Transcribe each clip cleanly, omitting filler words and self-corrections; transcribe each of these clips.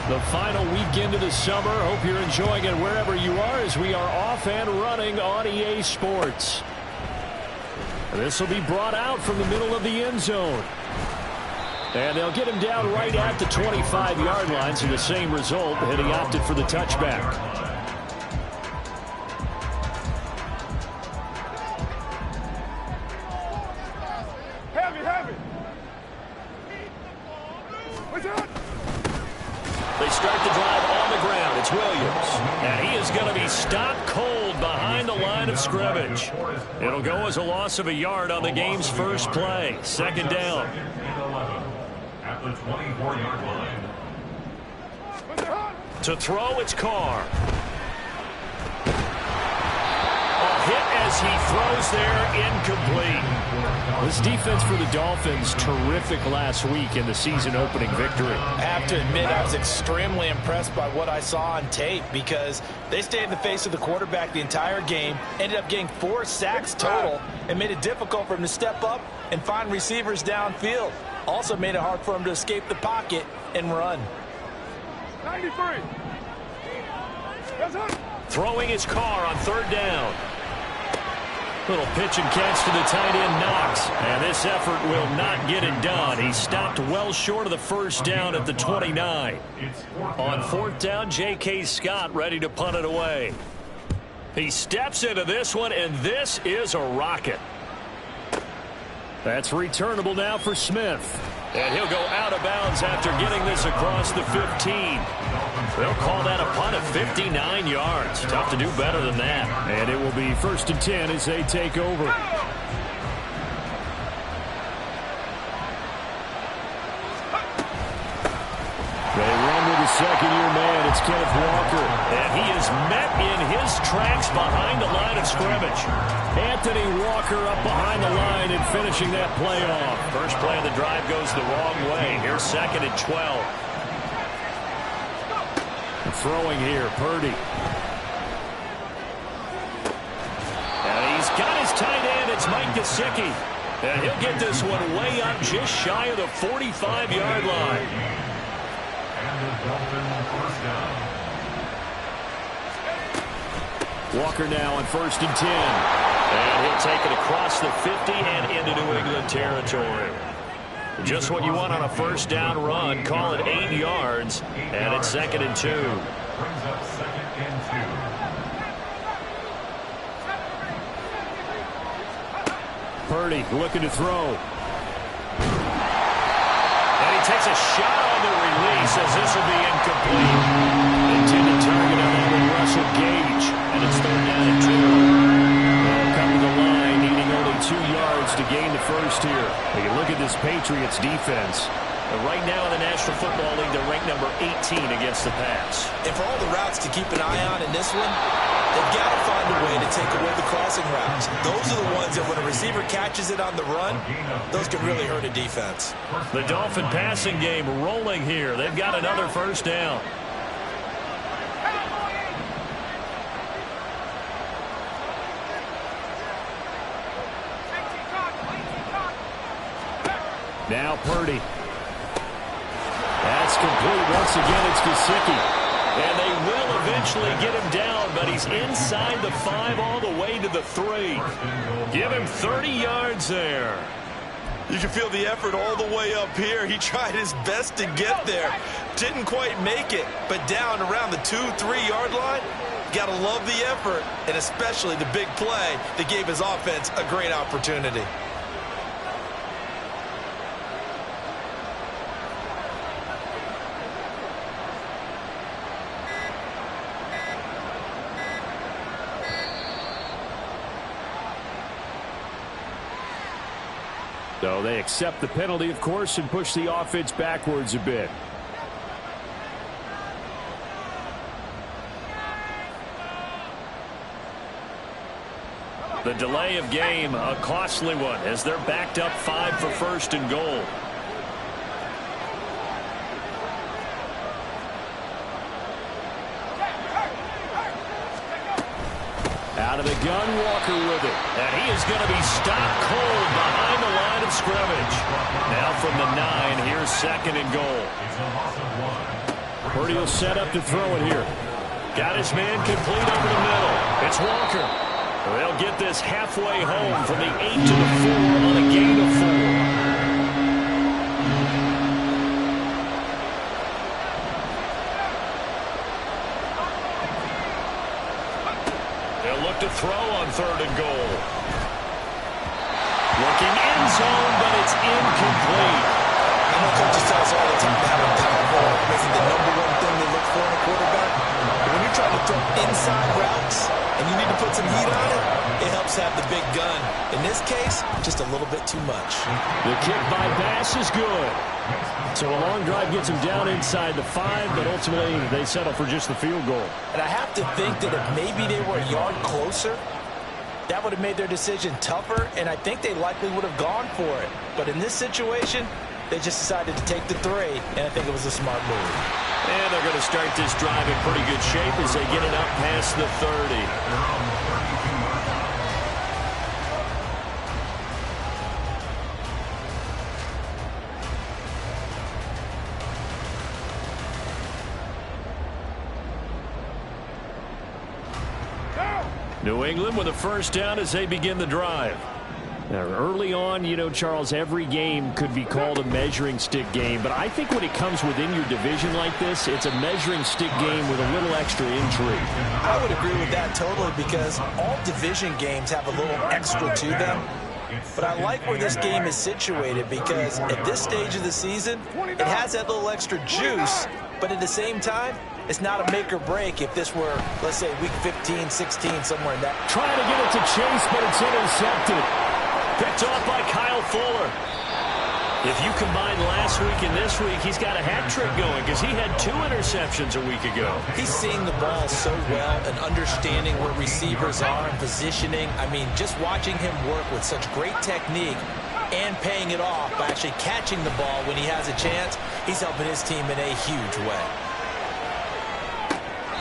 The final weekend of the summer. Hope you're enjoying it wherever you are as we are off and running on EA Sports. This will be brought out from the middle of the end zone. And they'll get him down right at the 25-yard line, so the same result, and he opted for the touchback. They start the drive on the ground. It's Williams. And he is going to be stopped cold behind the line of scrimmage. It'll go as a loss of a yard on the game's first play. Second down. At the 24-yard line. To throw, it's Carr. A hit as he throws there, incomplete. This defense for the Dolphins, terrific last week in the season-opening victory. I have to admit, I was extremely impressed by what I saw on tape because they stayed in the face of the quarterback the entire game, ended up getting 4 sacks total, and made it difficult for him to step up and find receivers downfield. Also made it hard for him to escape the pocket and run. 93. Throwing his Carr on third down. Little pitch and catch to the tight end, Knox. And this effort will not get it done. He stopped well short of the first down at the 29. On fourth down, J.K. Scott ready to punt it away. He steps into this one, and this is a rocket. That's returnable now for Smith. And he'll go out of bounds after getting this across the 15. They'll call that a punt of 59 yards. Tough to do better than that. And it will be 1st and 10 as they take over. They run with the second-year man. It's Kenneth Walker. And he is met in his tracks behind the line of scrimmage. Anthony Walker up behind the line and finishing that play off. First play of the drive goes the wrong way. Here's 2nd and 12. Throwing here, Purdy. And he's got his tight end. It's Mike Gesicki. And he'll get this one way up just shy of the 45-yard line. And the Dolphins first down. Walker now on 1st and 10. And he'll take it across the 50 and into New England territory. Just what you want on a first down run. Call it 8 yards. And it's 2nd and 2. Brings up 2nd and 2. Purdy looking to throw. And he takes a shot on the release as this will be incomplete. Intended target on that with Russell Gage. And it's 3rd down and 2. They'll come to the line, needing only 2 yards to gain the first here. They can look at this Patriots defense. And right now in the National Football League, they're ranked number 18 against the pass. And for all the routes to keep an eye on in this one, they've got to find a way to take away the crossing routes. Those are the ones that when a receiver catches it on the run, those can really hurt a defense. The Dolphin passing game rolling here. They've got another first down. Now Purdy. That's complete. Once again, it's Gesicki. And they will eventually get him down, but he's inside the 5 all the way to the 3. Give him 30 yards there. You can feel the effort all the way up here. He tried his best to get there. Didn't quite make it, but down around the 2-3 yard line, got to love the effort, and especially the big play that gave his offense a great opportunity. So they accept the penalty, of course, and push the offense backwards a bit. The delay of game, a costly one, as they're backed up 5 for 1st and goal. Out of the gun, Walker with it. And he is going to be stopped cold behind the line of scrimmage. Now from the 9, here's 2nd and goal. It's a loss of 1. Purdy will set up to throw it here. Got his man complete over the middle. It's Walker. They'll get this halfway home from the 8 to the 4 on a gain of 4. They'll look to throw on 3rd and goal. Looking end zone, but it's incomplete. I know coaches tell us all the time that having power isn't the #1 thing they look for in a quarterback. But when you're trying to throw inside routes and you need to put some heat on it, it helps have the big gun. In this case, just a little bit too much. The kick by Bass is good. So a long drive gets them down inside the 5, but ultimately they settle for just the field goal. And I have to think that if maybe they were a yard closer, that would have made their decision tougher, and I think they likely would have gone for it. But in this situation, they just decided to take the 3, and I think it was a smart move. And they're going to start this drive in pretty good shape as they get it up past the 30. New England with a first down as they begin the drive. Now, early on, you know, Charles, every game could be called a measuring stick game, but I think when it comes within your division like this, it's a measuring stick game with a little extra intrigue. I would agree with that totally because all division games have a little extra to them. But I like where this game is situated because at this stage of the season, it has that little extra juice, but at the same time, it's not a make or break if this were, let's say, week 15, 16, somewhere in that. Trying to get it to Chase, but it's intercepted. Picked off by Kyle Fuller. If you combine last week and this week, he's got a hat trick going because he had 2 interceptions a week ago. He's seeing the ball so well and understanding where receivers are and positioning. I mean, just watching him work with such great technique and paying it off by actually catching the ball when he has a chance, he's helping his team in a huge way.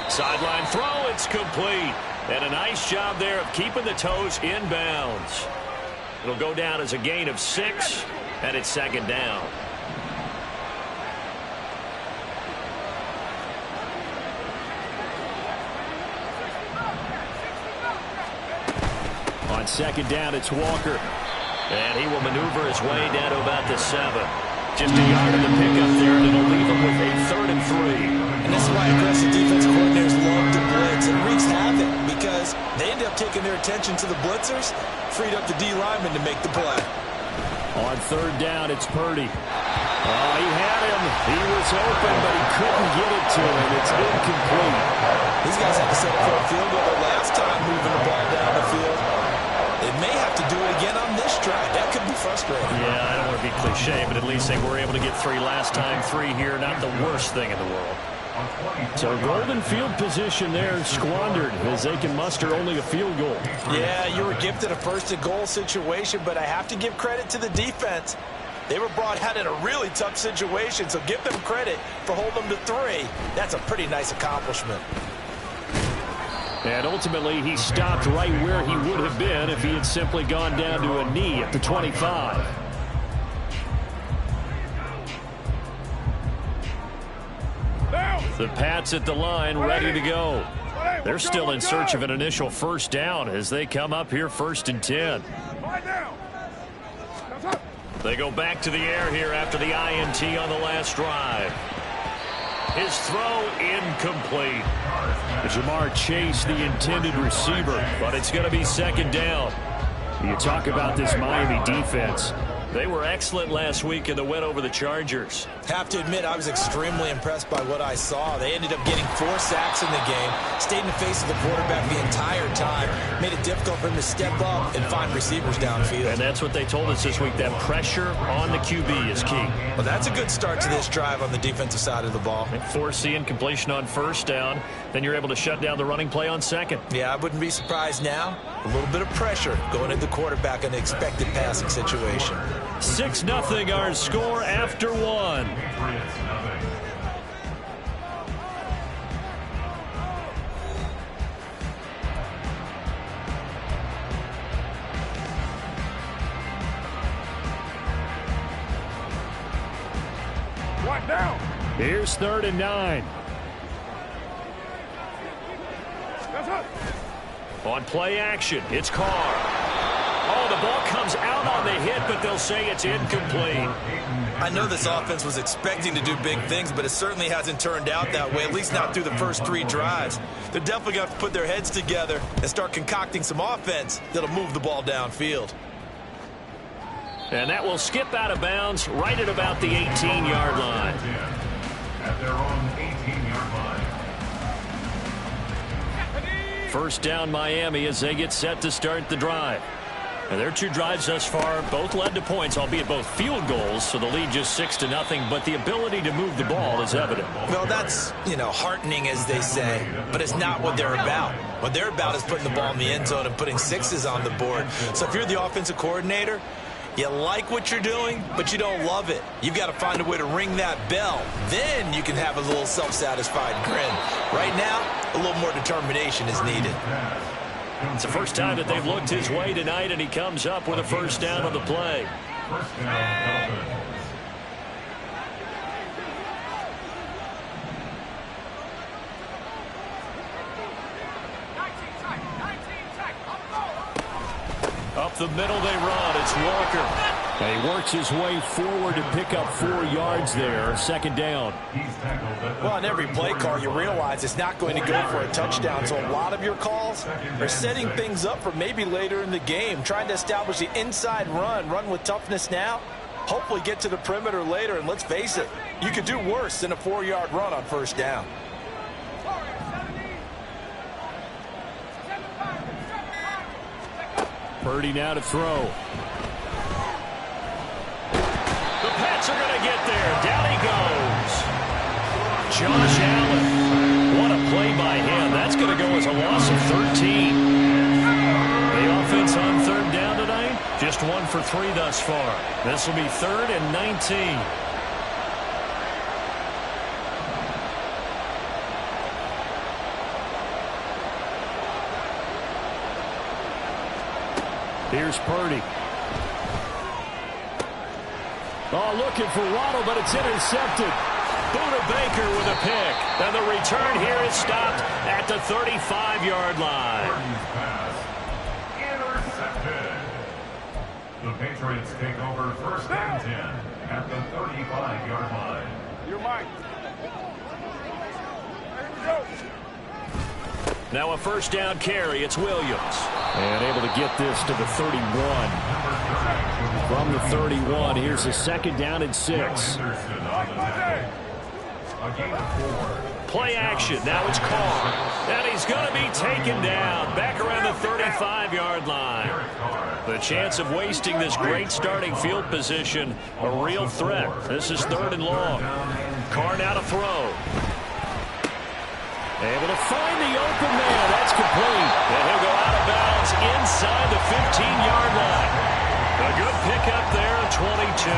Sideline throw, it's complete. And a nice job there of keeping the toes inbounds. It'll go down as a gain of 6, and it's 2nd down. On 2nd down, it's Walker. And he will maneuver his way down to about the 7. Just a yard in the pickup there, and it'll leave him with a 3rd and 3. And this is why aggressive defense coordinators love to blitz. It wreaks havoc because they end up taking their attention to the blitzers, freed up the D lineman to make the play. On 3rd down, it's Purdy. Oh, he had him. He was open, but he couldn't get it to him. It's incomplete. These guys had to set up for a field goal the last time moving the ball down the field. They may have to do it again on this drive. That could be frustrating. Yeah, I don't want to be cliche, but at least they were able to get 3 last time. 3 here, not the worst thing in the world. So golden field position there squandered as they can muster only a field goal. Yeah, you were gifted a 1st and goal situation, but I have to give credit to the defense. They were brought out in a really tough situation, so give them credit for holding them to 3. That's a pretty nice accomplishment. And ultimately, he stopped right where he would have been if he had simply gone down to a knee at the 25. The Pats at the line, ready to go. They're still in search of an initial first down as they come up here 1st and 10. They go back to the air here after the INT on the last drive. His throw incomplete. Jamar Chase, the intended receiver, but it's going to be 2nd down. You talk about this Miami defense. They were excellent last week in the win over the Chargers. Have to admit, I was extremely impressed by what I saw. They ended up getting 4 sacks in the game, stayed in the face of the quarterback the entire time, made it difficult for him to step up and find receivers downfield. And that's what they told us this week, that pressure on the QB is key. Well, that's a good start to this drive on the defensive side of the ball. And force the incompletion on 1st down, then you're able to shut down the running play on 2nd. Yeah, I wouldn't be surprised now. A little bit of pressure going at the quarterback in an expected passing situation. 6-0 our score after 1. Right now. Here's 3rd and 9. On play action, it's Carr. Oh, the ball comes out on the hit, but they'll say it's incomplete. I know this offense was expecting to do big things, but it certainly hasn't turned out that way, at least not through the first 3 drives. They're definitely going to have to put their heads together and start concocting some offense that'll move the ball downfield. And that will skip out of bounds right at about the 18-yard line. At their own 18-yard line. First down Miami as they get set to start the drive. And their 2 drives thus far both led to points, albeit both field goals, so the lead just 6-0, but the ability to move the ball is evident. Well, that's, heartening, as they say, but it's not what they're about. What they're about is putting the ball in the end zone and putting 6s on the board. So if you're the offensive coordinator, you like what you're doing, but you don't love it. You've got to find a way to ring that bell. Then you can have a little self-satisfied grin. Right now, a little more determination is needed. It's the first time that they've looked his way tonight, and he comes up with a first down on the play. First down, Dolphins. Up the middle they run. It's Walker. And he works his way forward to pick up 4 yards there. 2nd down. Well, on every play call, you realize it's not going to go for a touchdown. So a lot of your calls are setting things up for maybe later in the game, trying to establish the inside run with toughness now, hopefully get to the perimeter later. And let's face it, you could do worse than a 4-yard run on first down. Purdy now to throw. The Pats are going to get there. Down he goes. Josh Allen. What a play by him. That's going to go as a loss of 13. The offense on 3rd down tonight, just 1 for 3 thus far. This will be 3rd and 19. Here's Purdy. Oh, looking for Waddle, but it's intercepted. Buda Baker with a pick. And the return here is stopped at the 35-yard line. Pass intercepted. The Patriots take over 1st and 10 at the 35-yard line. You're mine. Here we go. Now a first down carry. It's Williams. And able to get this to the 31. From the 31, here's a 2nd down and 6. Play action. Now it's Carr. And he's going to be taken down. Back around the 35-yard line. The chance of wasting this great starting field position, a real threat. This is 3rd and long. Carr now to throw. Able to find the open man. That's complete. And he'll go out of bounds inside the 15-yard line. A good pickup there, 22.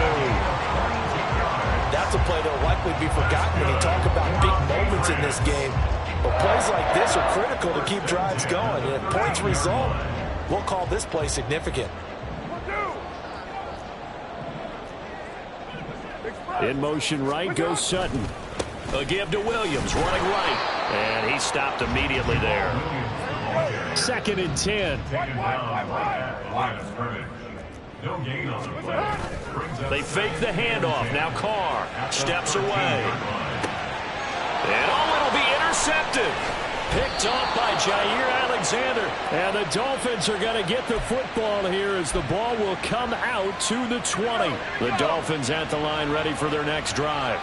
That's a play that will likely be forgotten when you talk about big moments in this game. But plays like this are critical to keep drives going. And if points result, we'll call this play significant. In motion right goes Sutton. A give to Williams, running right. And he stopped immediately there. 2nd and 10. No gain on the play. They fake the handoff. Now Carr steps away. And it'll be intercepted. Picked off by Jair Alexander. And the Dolphins are going to get the football here as the ball will come out to the 20. The Dolphins at the line ready for their next drive.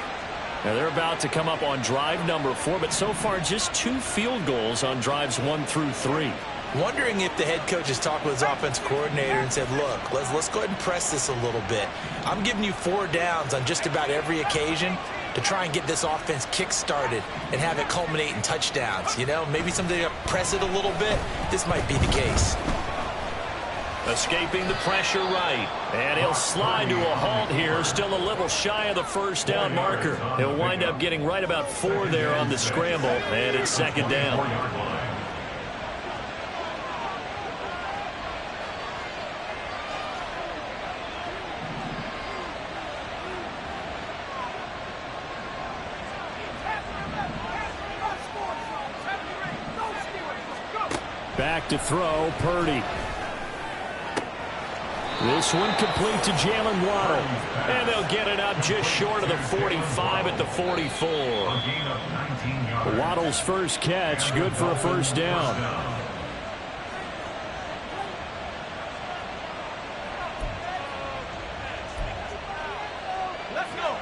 Now they're about to come up on drive number 4, but so far just 2 field goals on drives 1 through 3. Wondering if the head coach has talked with his offense coordinator and said, look, let's go ahead and press this a little bit. I'm giving you 4 downs on just about every occasion to try and get this offense kick-started and have it culminate in touchdowns. Maybe something to press it a little bit. This might be the case. Escaping the pressure right. And he'll slide to a halt here. Still a little shy of the first down marker. He'll wind up getting right about 4 there on the scramble. And it's 2nd down. Back to throw, Purdy. This one complete to Jalen Waddle. And they'll get it up just short of the 45 at the 44. Waddle's first catch, good for a first down. Let's go.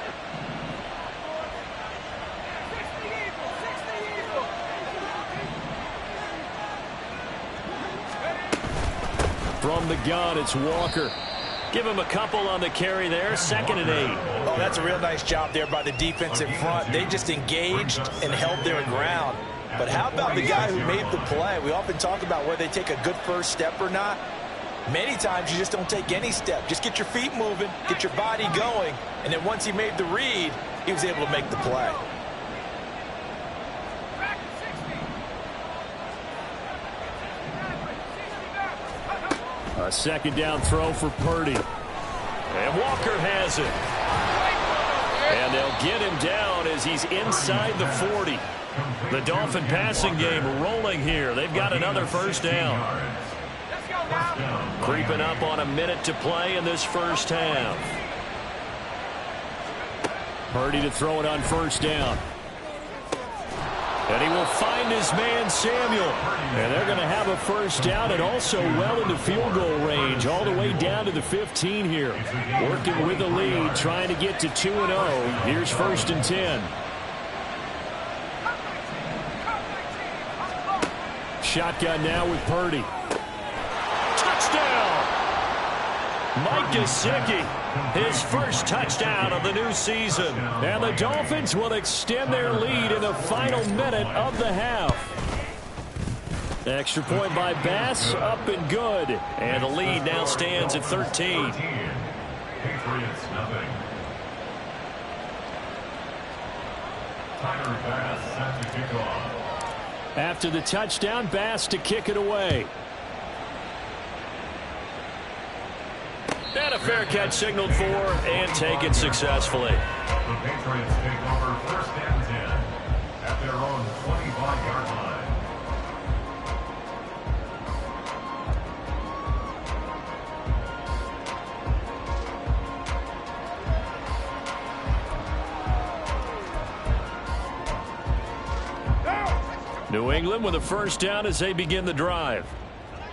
From the gun, it's Walker. Give him a couple on the carry there, 2nd and 8. Oh, that's a real nice job there by the defensive front. They just engaged and held their ground. But how about the guy who made the play? We often talk about whether they take a good first step or not. Many times you just don't take any step. Just get your feet moving, get your body going, and then once he made the read, he was able to make the play. A 2nd down throw for Purdy. And Walker has it. And they'll get him down as he's inside the 40. The Dolphin passing game rolling here. They've got another first down. Creeping up on a minute to play in this first half. Purdy to throw it on first down. And he will find his man Samuel. And they're going to have a first down and also well into field goal range all the way down to the 15 here. Working with the lead, trying to get to 2-0. Here's 1st and 10. Shotgun now with Purdy. Touchdown! Mike Gesicki, his first touchdown of the new season. And the Dolphins will extend their lead in the final minute of the half. Extra point by Bass, up and good. And the lead now stands at 13. Patriots nothing. Tyler Bass set to kick off. After the touchdown, Bass to kick it away. And a fair catch signaled for and taken successfully. The Patriots take over 1st and 10 at their own 25-yard line. New England with a first down as they begin the drive.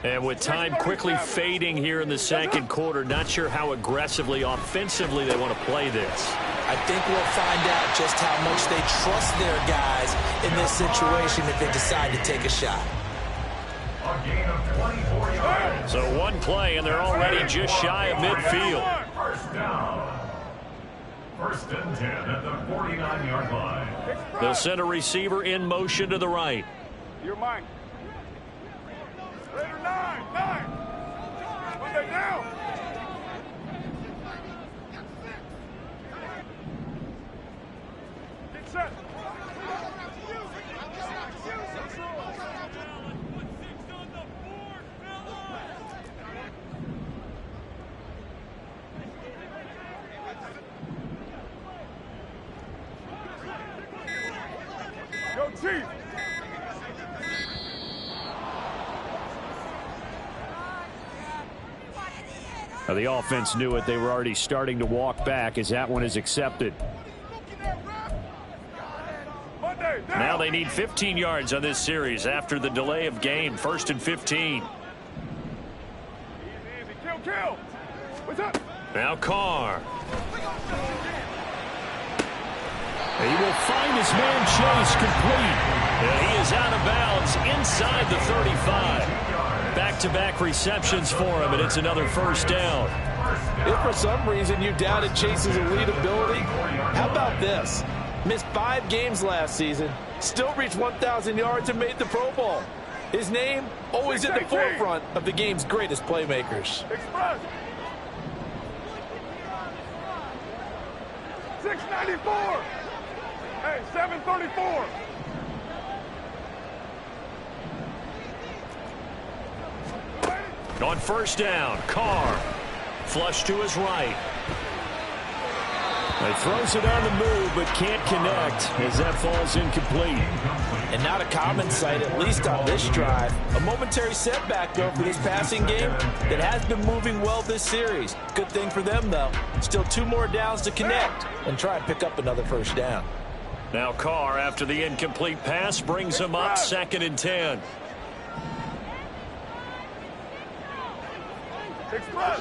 And with time quickly fading here in the 2nd quarter, not sure how aggressively, offensively they want to play this. I think we'll find out just how much they trust their guys in this situation if they decide to take a shot. A gain of 24 yards. So one play, and they're already just shy of midfield. First down. 1st and 10 at the 49-yard line. They'll send a receiver in motion to the right. You're mine. Raider 9. Monday down. Get set. Go Chief. Now, the offense knew it. They were already starting to walk back as that one is accepted. Now they need 15 yards on this series after the delay of game. 1st and 15. Easy. Kill. What's up? Now Carr. He will find his man Chase complete. And he is out of bounds inside the 35. Back-to-back receptions for him, and it's another first down. If for some reason you doubted Chase's elite ability, how about this? Missed 5 games last season, still reached 1,000 yards and made the Pro Bowl. His name always at the forefront of the game's greatest playmakers. Express. 694. Hey, 734. On first down, Carr. Flush to his right. He throws it on the move, but can't connect as that falls incomplete. And not a common sight, at least on this drive. A momentary setback, though, for this passing game that has been moving well this series. Good thing for them, though. Still 2 more downs to connect and try and pick up another first down. Now Carr, after the incomplete pass, brings him up 2nd and 10. Express.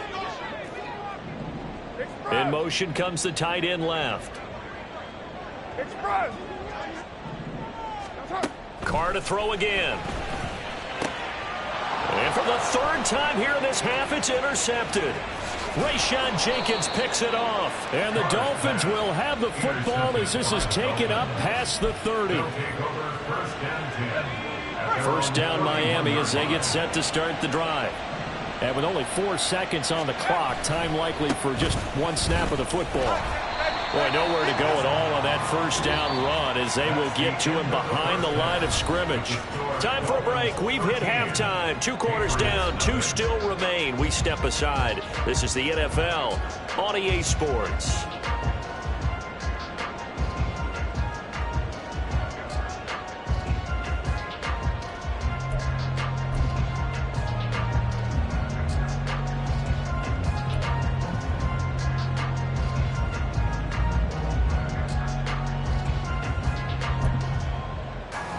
In motion comes the tight end left. Express. Carr to throw again. And for the 3rd time here in this half, it's intercepted. Rayshawn Jenkins picks it off. And the Dolphins will have the football as this is taken up past the 30. First down Miami as they get set to start the drive. And with only 4 seconds on the clock, time likely for just 1 snap of the football. Boy, nowhere to go at all on that first down run as they will get to him behind the line of scrimmage. Time for a break. We've hit halftime. 2 quarters down, 2 still remain. We step aside. This is the NFL on EA Sports.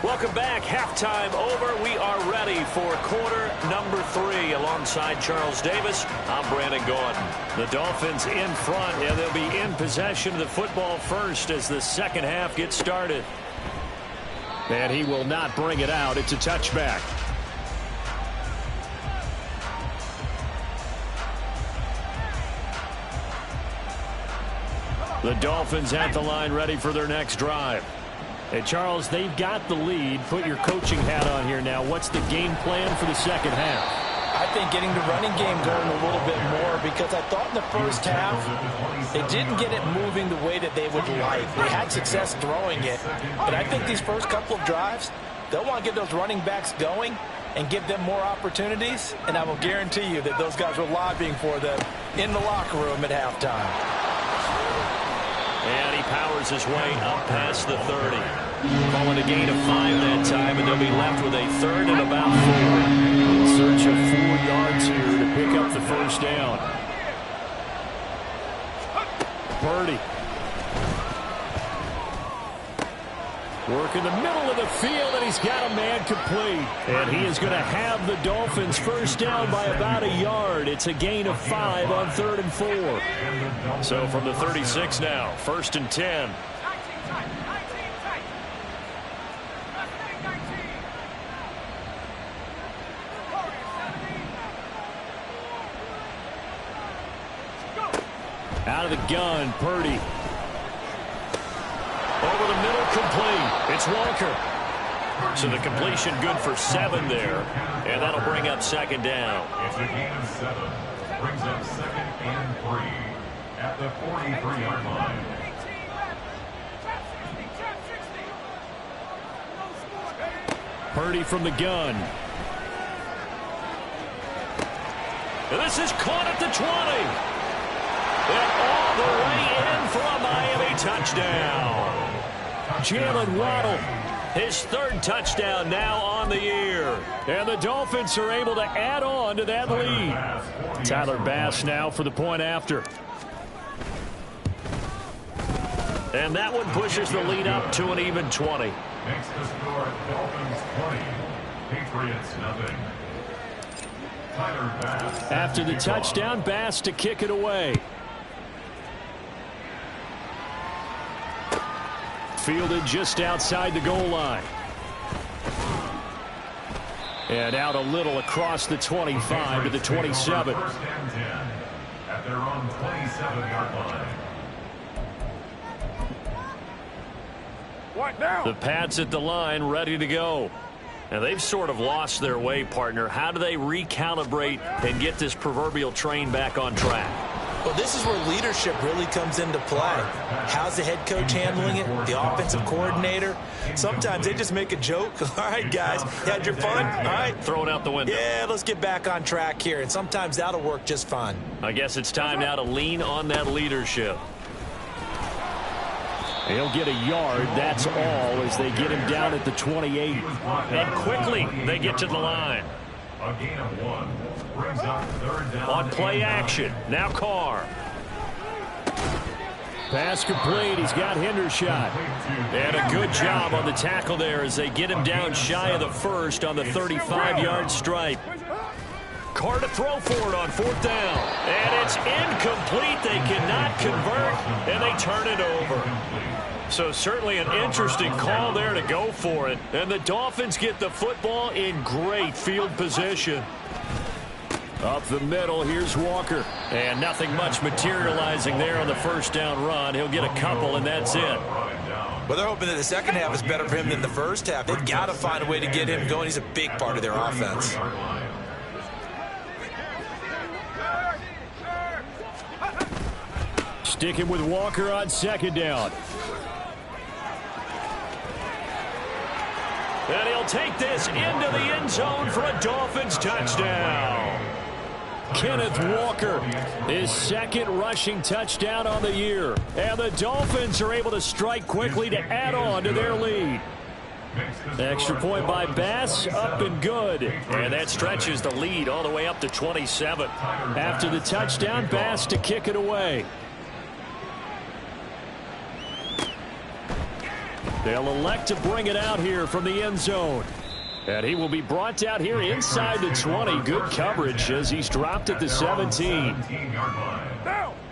Welcome back. Halftime over. We are ready for quarter number 3. Alongside Charles Davis, I'm Brandon Gordon. The Dolphins in front, and they'll be in possession of the football first as the second half gets started. And he will not bring it out. It's a touchback. The Dolphins at the line ready for their next drive. Hey, Charles, they've got the lead. Put your coaching hat on here now. What's the game plan for the second half? I think getting the running game going a little bit more because I thought in the first half they didn't get it moving the way that they would like. They had success throwing it, but I think these first couple of drives, they'll want to get those running backs going and give them more opportunities, and I will guarantee you that those guys were lobbying for them in the locker room at halftime. And he powers his way up past the 30. Calling a gain of 5 that time, and they'll be left with a 3rd and about 4. In search of 4 yards here to pick up the first down. Purdy. Work in the middle of the field, and he's got a man complete. And he is going to have the Dolphins first down by about a yard. It's a gain of 5 on 3rd and 4. So from the 36 now, 1st and 10. Out of the gun, Purdy. Over the middle, complete. It's Walker. So the completion good for 7 there. And that'll bring up 2nd down. It's a gain of 7. Brings up 2nd and 3 at the 43-yard line. Purdy from the gun. And this is caught at the 20. And all the way in for a Miami touchdown. Jalen Waddle, his 3rd touchdown now on the year. And the Dolphins are able to add on to that lead. Tyler Bass now for the point after. And that one pushes the lead up to an even 20. Makes the score Dolphins 20, Patriots nothing. Tyler Bass. After the touchdown, Bass to kick it away. Fielded just outside the goal line. And out a little across the 25 to the 27. 1st and 10 at their own 27-yard line. What now? The Pats at the line ready to go. And they've sort of lost their way, partner. How do they recalibrate and get this proverbial train back on track? Well, this is where leadership really comes into play. How's the head coach handling it? The offensive coordinator? Sometimes they just make a joke. All right, guys, you had your fun? All right. Throw it out the window. Yeah, let's get back on track here. And sometimes that'll work just fine. I guess it's time now to lean on that leadership. He'll get a yard, that's all, as they get him down at the 28. And quickly, they get to the line. A gain of 1 brings up third down. On play action, now Carr. Pass complete, he's got Hendershot. And a good job on the tackle there as they get him down shy of the first on the 35-yard stripe. Carr to throw for it on 4th down. And it's incomplete. They cannot convert, and they turn it over. So certainly an interesting call there to go for it. And the Dolphins get the football in great field position. Up the middle, here's Walker. And nothing much materializing there on the first down run. He'll get a couple, and that's it. Well, they're hoping that the second half is better for him than the first half. They've got to find a way to get him going. He's a big part of their offense. Sticking with Walker on 2nd down. And he'll take this into the end zone for a Dolphins touchdown. Kenneth Walker, his 2nd rushing touchdown on the year. And the Dolphins are able to strike quickly to add on to their lead. Extra point by Bass, up and good. And that stretches the lead all the way up to 27. After the touchdown, Bass to kick it away. They'll elect to bring it out here from the end zone. And he will be brought out here inside the 20. Good coverage as he's dropped at the 17.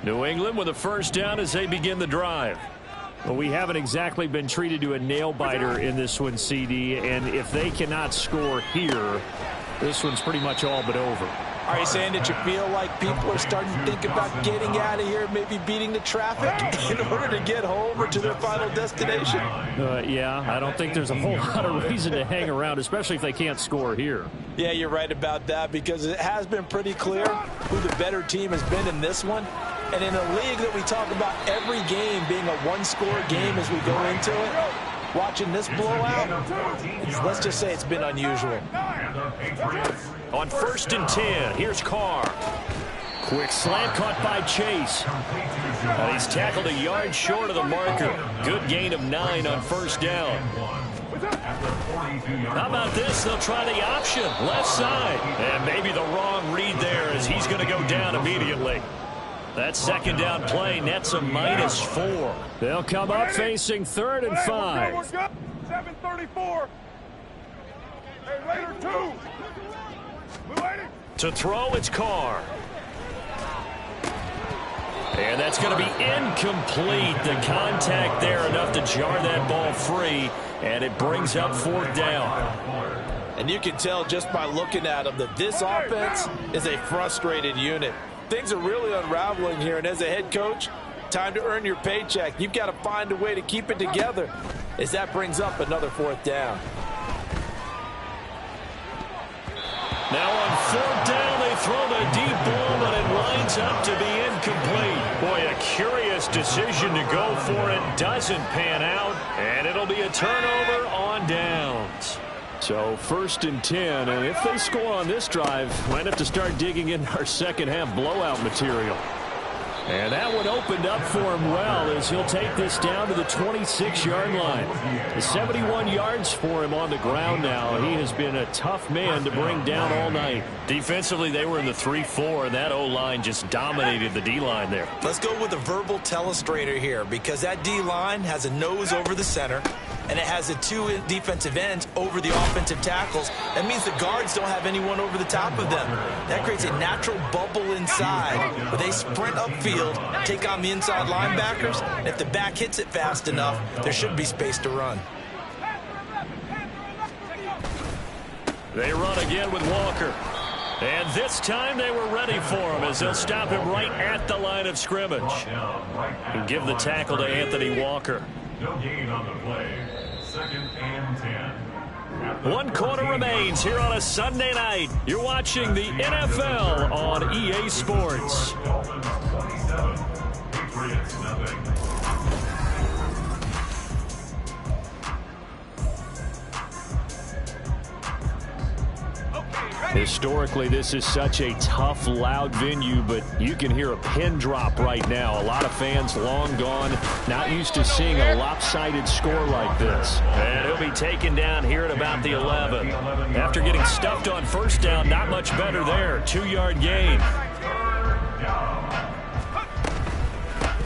New England with a first down as they begin the drive. Well, we haven't exactly been treated to a nail-biter in this one, CD. And if they cannot score here, this one's pretty much all but over. Are you saying that you feel like people are starting to think about getting out of here, maybe beating the traffic in order to get home or to their final destination? Yeah, I don't think there's a whole lot of reason to hang around, especially if they can't score here. Yeah, you're right about that because it has been pretty clear who the better team has been in this one. And in a league that we talk about every game being a one-score game as we go into it, watching this blowout, let's just say it's been unusual. On 1st and 10, here's Carr. Quick slant caught by Chase. And he's tackled a yard short of the marker. Good gain of 9 on 1st down. How about this? They'll try the option, left side. And maybe the wrong read there as he's going to go down immediately. That 2nd down play nets a -4. They'll come up facing 3rd and 5. 7:34. Hey, later, 2. To throw, it's Carr. And that's going to be incomplete. The contact there enough to jar that ball free, and it brings up 4th down. And you can tell just by looking at them that this offense is a frustrated unit. Things are really unraveling here, and as a head coach, time to earn your paycheck. You've got to find a way to keep it together as that brings up another 4th down. Now on 4th down, they throw the deep ball, but it lines up to be incomplete. Boy, a curious decision to go for it. Doesn't pan out, and it'll be a turnover on downs. So 1st and 10, and if they score on this drive, might have to start digging in our second half blowout material. And that one opened up for him well as he'll take this down to the 26-yard line. 71 yards for him on the ground now. He has been a tough man to bring down all night. Defensively, they were in the 3-4, and that O-line just dominated the D-line there. Let's go with a verbal telestrator here because that D-line has a nose over the center, and it has the 2 defensive ends over the offensive tackles. That means the guards don't have anyone over the top of them. That creates a natural bubble inside where they sprint upfield, take on the inside linebackers, and if the back hits it fast enough, there should be space to run. They run again with Walker. And this time they were ready for him as they'll stop him right at the line of scrimmage. And give the tackle to Anthony Walker. No gain on the play. 2nd and 10. 1 quarter remains here on a Sunday night. You're watching the NFL on EA Sports. Dolphins 27, Patriots nothing. Okay, Historically, this is such a tough, loud venue, but you can hear a pin drop right now. A lot of fans long gone, not used to seeing a lopsided score like this. And he'll be taken down here at about the 11. After getting stuffed on first down, not much better there. 2-yard gain.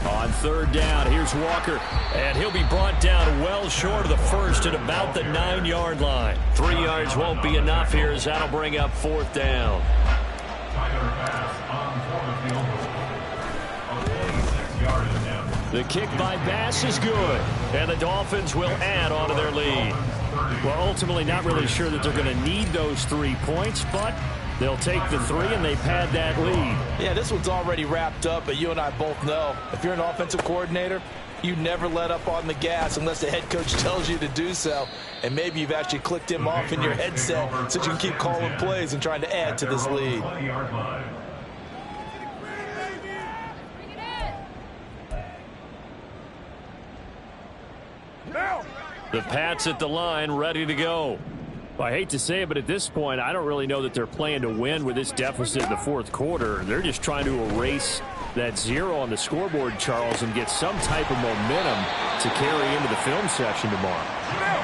On third down, here's Walker, and he'll be brought down well short of the first at about the 9-yard line. 3 yards won't be enough here as that'll bring up fourth down. The kick by Bass is good, and the Dolphins will add on to their lead. Well, ultimately not really sure that they're going to need those 3 points, but they'll take the 3 and they pad that lead. Yeah, this one's already wrapped up, but you and I both know if you're an offensive coordinator, you never let up on the gas unless the head coach tells you to do so. And maybe you've actually clicked him off in your headset so you can keep calling plays and trying to add to this lead. The Pats at the line, ready to go. Well, I hate to say it, but at this point, I don't really know that they're playing to win with this deficit in the fourth quarter. They're just trying to erase that 0 on the scoreboard, Charles, and get some type of momentum to carry into the film session tomorrow.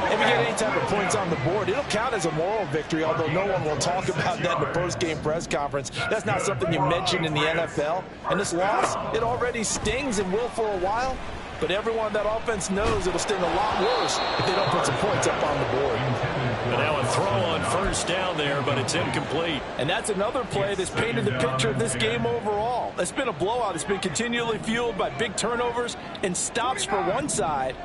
If you get any type of points on the board, it'll count as a moral victory, although no one will talk about that in the post-game press conference. That's not something you mention in the NFL. And this loss, it already stings and will for a while. But everyone on that offense knows it'll sting a lot worse if they don't put some points up on the board. And now a throw on first down there, but it's incomplete. And that's another play that's painted the picture of this game overall. It's been a blowout. It's been continually fueled by big turnovers and stops for one side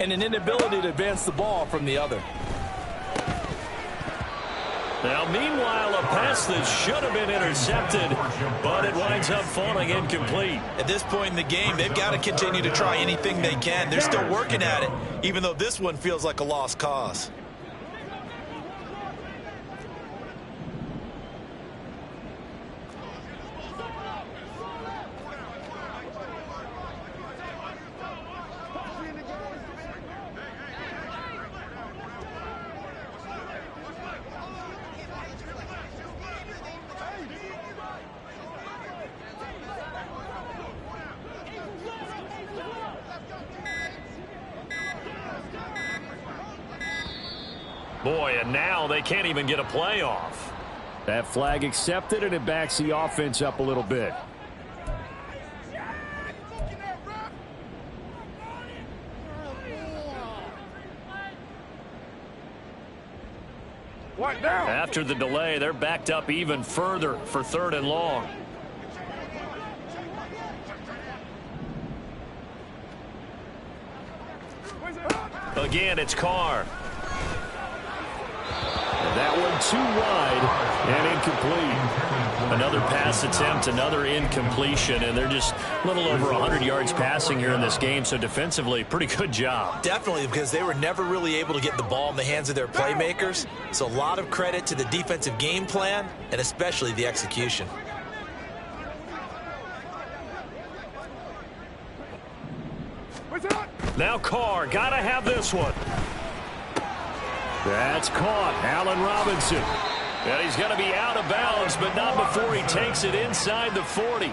and an inability to advance the ball from the other. Now, meanwhile, a pass that should have been intercepted, but it winds up falling incomplete. At this point in the game, they've got to continue to try anything they can. They're still working at it, even though this one feels like a lost cause. Boy, and now they can't even get a play off. That flag accepted, and it backs the offense up a little bit. After the delay, they're backed up even further for 3rd and long. Again, it's Carr. That one too wide and incomplete. Another pass attempt, another incompletion, and they're just a little over 100 yards passing here in this game, so defensively, pretty good job. Definitely, because they were never really able to get the ball in the hands of their playmakers, so a lot of credit to the defensive game plan and especially the execution. Now Carr, gotta have this one. That's caught. Allen Robinson. And he's going to be out of bounds, but not before he takes it inside the 40.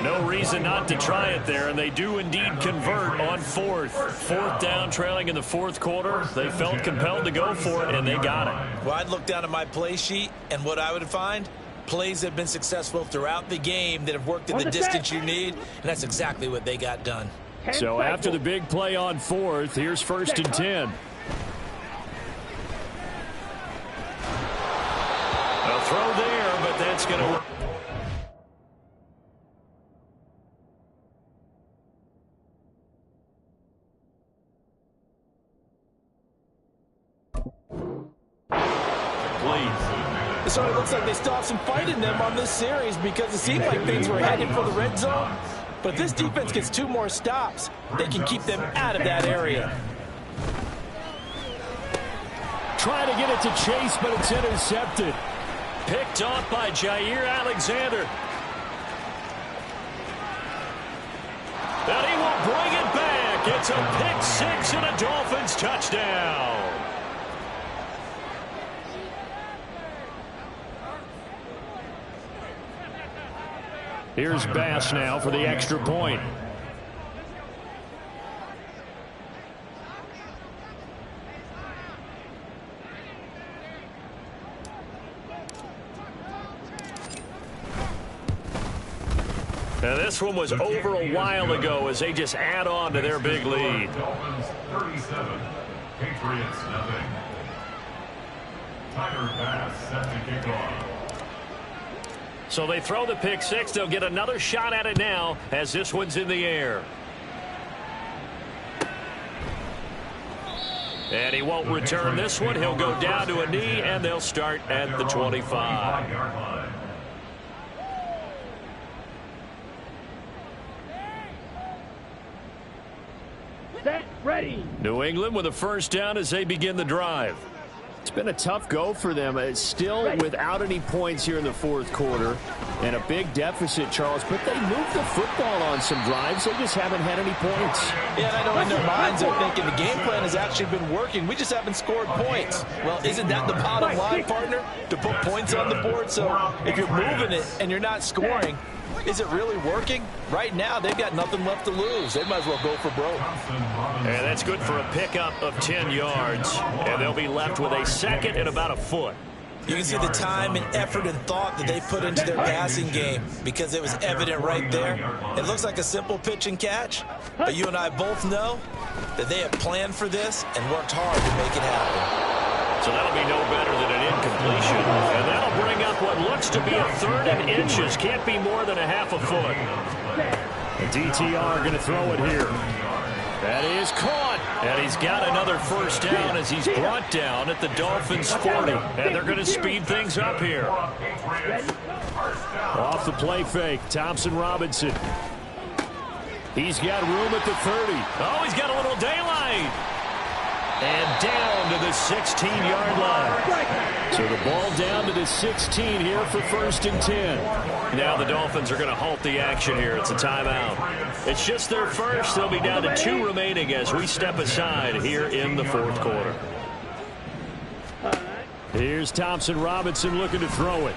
No reason not to try it there, and they do indeed convert on 4th. 4th down, trailing in the 4th quarter. They felt compelled to go for it, and they got it. Well, I'd look down at my play sheet, and what I would find, plays that have been successful throughout the game that have worked in the distance you need, and that's exactly what they got done. So after the big play on 4th, here's 1st and 10. A throw there, but that's going to work. So it looks like they still have some fight in them on this series because it seemed like things were headed for the red zone. But if this defense gets 2 more stops, they can keep them out of that area. Trying to get it to Chase, but it's intercepted. Picked off by Jair Alexander. And he will bring it back. It's a pick 6 and a Dolphins touchdown. Here's Bass now for the extra point. Now this one was over a while ago as they just add on to their big lead. Dolphins 37, Patriots nothing. Tyler Bass set to kick off. So they throw the pick six. They'll get another shot at it now as this one's in the air. And he won't return this one. He'll go down to a knee, and they'll start at the 25. Set, ready. New England with a first down as they begin the drive. It's been a tough go for them. It's still without any points here in the fourth quarter and a big deficit, Charles, but they moved the football on some drives. They just haven't had any points. Yeah, and I know in their minds they're thinking the game plan has actually been working. We just haven't scored points. Well, isn't that the bottom line, partner? To put points on the board. So if you're moving it and you're not scoring, is it really working? Right now, they've got nothing left to lose. They might as well go for broke. And that's good for a pickup of 10 yards. And they'll be left with a second and about a foot. You can see the time and effort and thought that they put into their passing game because it was evident right there. It looks like a simple pitch and catch, but you and I both know that they have planned for this and worked hard to make it happen. So that'll be no better than an incompletion. And that'll bring up what looks to be a third and inches. Can't be more than a half a foot. The DTR going to throw it here. That is caught. And he's got another first down as he's brought down at the Dolphins' 40. And they're going to speed things up here. Off the play fake, Thompson Robinson. He's got room at the 30. Oh, he's got a little daylight. And down to the 16-yard line. So the ball down to the 16 here for first and 10. Now the Dolphins are going to halt the action here. It's a timeout. It's just their first. They'll be down to 2 remaining as we step aside here in the fourth quarter. Here's Thompson Robinson looking to throw it.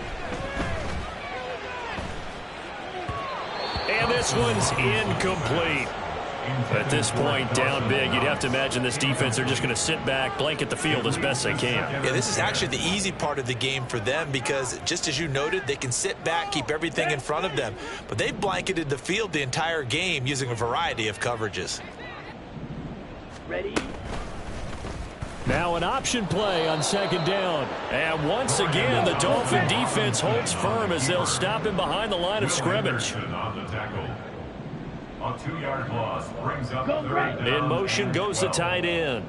And this one's incomplete. At this point, down big, you'd have to imagine this defense, they're just going to sit back, blanket the field as best they can. Yeah, this is actually the easy part of the game for them because, just as you noted, they can sit back, keep everything in front of them. But they've blanketed the field the entire game using a variety of coverages. Ready. Now an option play on second down. And once again, the Dolphin defense holds firm as they'll him behind the line of scrimmage. A 2-yard loss brings up third down. In motion goes the tight end.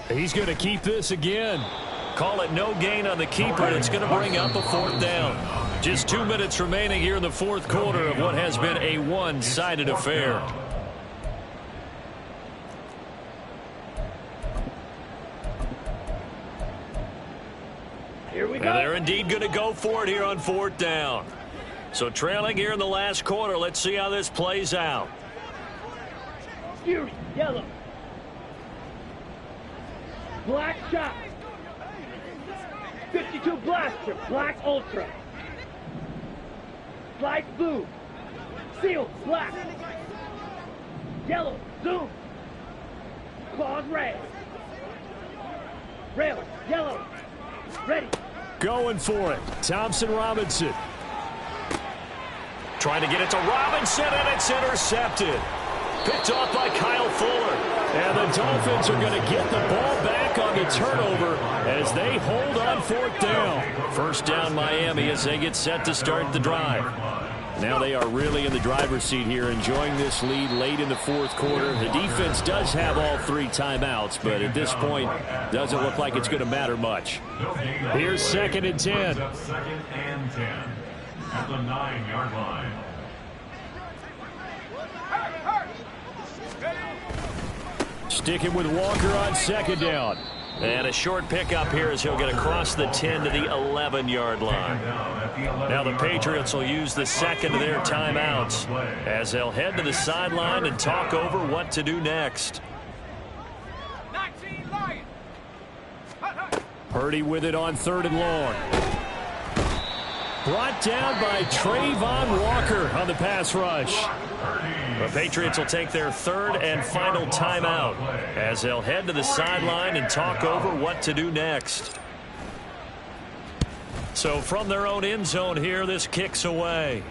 He's going to keep this again. Call it no gain on the keeper, and it's going to bring up a fourth down. Just 2 minutes remaining here in the fourth quarter of what has been a one-sided affair. Here we go. And they're indeed going to go for it here on fourth down. So trailing here in the last quarter. Let's see how this plays out. Fury, yellow. Black shot. 52 blaster, black ultra. Light blue. Seal, black. Yellow, zoom. Claws red. Rail, yellow. Ready. Going for it. Thompson Robinson. Trying to get it to Robinson, and it's intercepted. Picked off by Kyle Fuller. And the Dolphins are going to get the ball back on the turnover as they hold on fourth down. First down Miami as they get set to start the drive. Now they are really in the driver's seat here, enjoying this lead late in the fourth quarter. The defense does have all 3 timeouts, but at this point, doesn't look like it's going to matter much. Here's second and 10. Second and 10 at the 9-yard line. Sticking with Walker on second down. And a short pickup here as he'll get across the 10 to the 11-yard line. Now the Patriots will use the second of their timeouts as they'll head to the sideline and talk over what to do next. Purdy with it on third and long. Brought down by Trayvon Walker on the pass rush. The Patriots will take their third and final timeout as they'll head to the sideline and talk over what to do next. So from their own end zone here, this kicks away.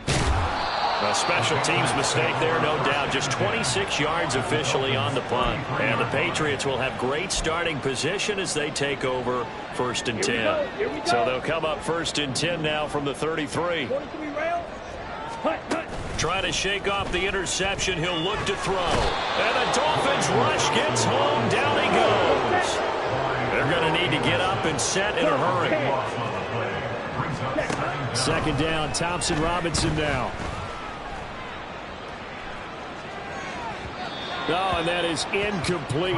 A special teams mistake there, no doubt. Just 26 yards officially on the punt. And the Patriots will have great starting position as they take over 1st and 10. So they'll come up 1st and 10 now from the 33. Trying to shake off the interception. He'll look to throw. And the Dolphins rush gets home. Down he goes. They're going to need to get up and set in a hurry. 2nd down, Thompson Robinson now. Oh, and that is incomplete.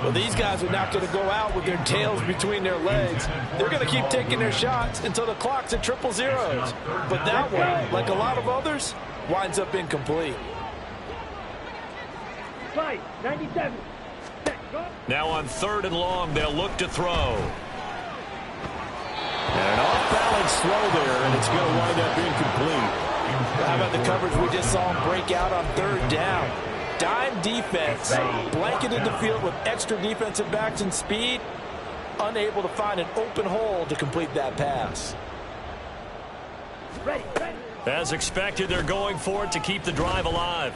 Well, these guys are not going to go out with their tails between their legs. They're going to keep taking their shots until the clock's at 000. But that one, like a lot of others, winds up incomplete. 97. Now on 3rd and long, they'll look to throw. And an off-balance throw there, and it's going to wind up incomplete. How about the coverage we just saw him break out on 3rd down? Dime defense, blanketed the field with extra defensive backs and speed, unable to find an open hole to complete that pass. As expected, they're going for it to keep the drive alive.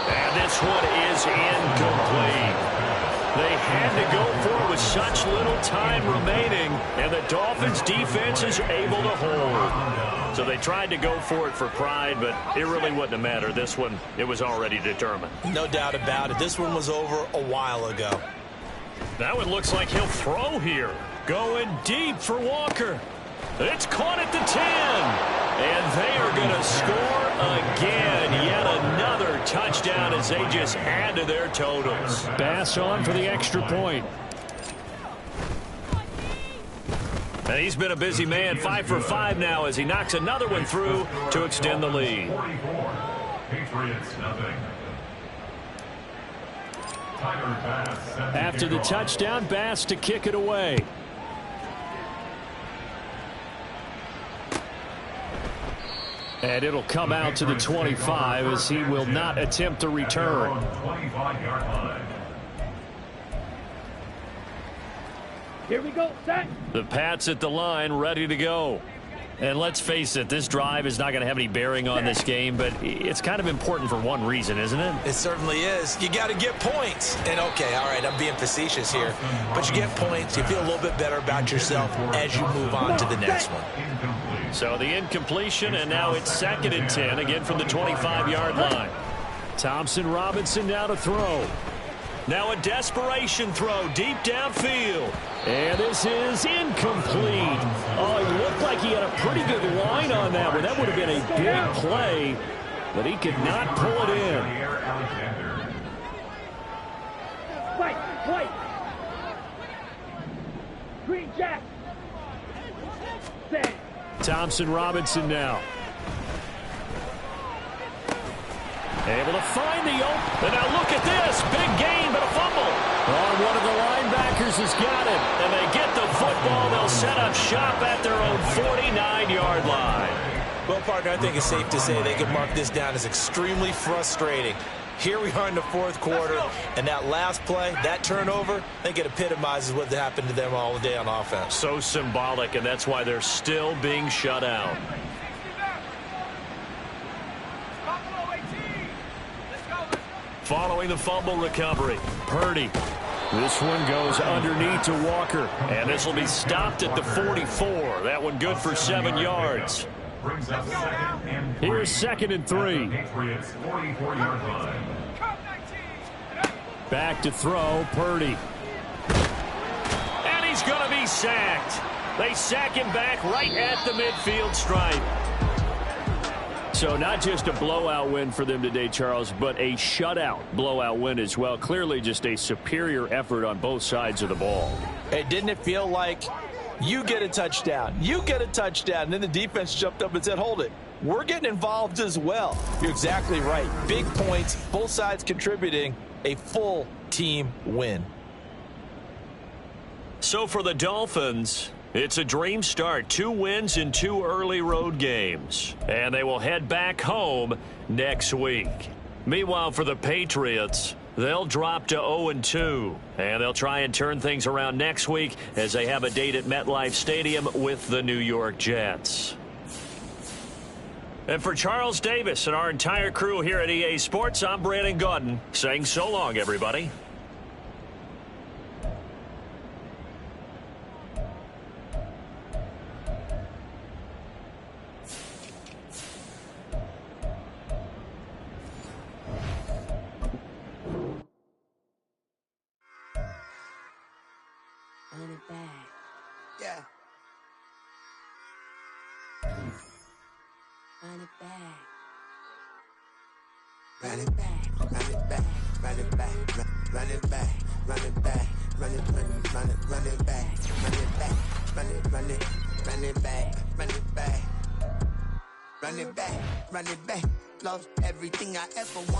And this one is incomplete. They had to go for it with such little time remaining, and the Dolphins' defense is able to hold. So they tried to go for it for pride, but it really wouldn't have mattered. This one, it was already determined. No doubt about it. This one was over a while ago. That one looks like he'll throw here. Going deep for Walker. It's caught at the 10. And they are going to score again. Yet another touchdown as they just add to their totals. Bass on for the extra point. And he's been a busy man, 5 for 5 now as he knocks another one through to extend the lead. After the touchdown, Bass to kick it away. And it'll come out to the 25 as he will not attempt to return. Here we go, set. The Pats at the line, ready to go. And let's face it, this drive is not going to have any bearing on this game, but it's kind of important for one reason, isn't it? It certainly is. You got to get points. And, okay, all right, I'm being facetious here. But you get points, you feel a little bit better about yourself as you move on to the next one. So the incompletion, and now it's 2nd and 10, again from the 25-yard line. Thompson Robinson now to throw. Now a desperation throw deep downfield. And this is incomplete. Oh, it looked like he had a pretty good line on that one. That would have been a big play, but he could not pull it in. White. Green Jack. Set. Thompson Robinson now. Able to find the open. And now look at this. Big gain, but a fumble. Oh, one of the linebackers has got it. And they get the football. They'll set up shop at their own 49-yard line. Well, partner, I think it's safe to say they can mark this down as extremely frustrating. Here we are in the 4th quarter, and that last play, that turnover, I think it epitomizes what happened to them all day on offense. So symbolic, and that's why they're still being shut out. Following the fumble recovery, Purdy. This one goes underneath to Walker, and this will be stopped at the 44. That one good for 7 yards. Here's 2nd and 3. Back to throw, Purdy. And he's going to be sacked. They sack him back right at the midfield stripe. So not just a blowout win for them today, Charles, but a shutout blowout win as well. Clearly just a superior effort on both sides of the ball. Hey, didn't it feel like you get a touchdown, you get a touchdown, and then the defense jumped up and said, hold it, we're getting involved as well. You're exactly right. Big points, both sides contributing, a full team win. So for the Dolphins, It's a dream start. 2 wins in 2 early road games. And they will head back home next week. Meanwhile, for the Patriots, they'll drop to 0-2. And they'll try and turn things around next week as they have a date at MetLife Stadium with the New York Jets. And for Charles Davis and our entire crew here at EA Sports, I'm Brandon Gaudin saying so long, everybody. Run it back. Yeah. Run it back. Run it back. Run it back. Run it back. Run it back. Run it back. Run it back. Run it back. Run it back. Run it back. Run it back. Run it back. Run it back. Lost everything I ever wanted.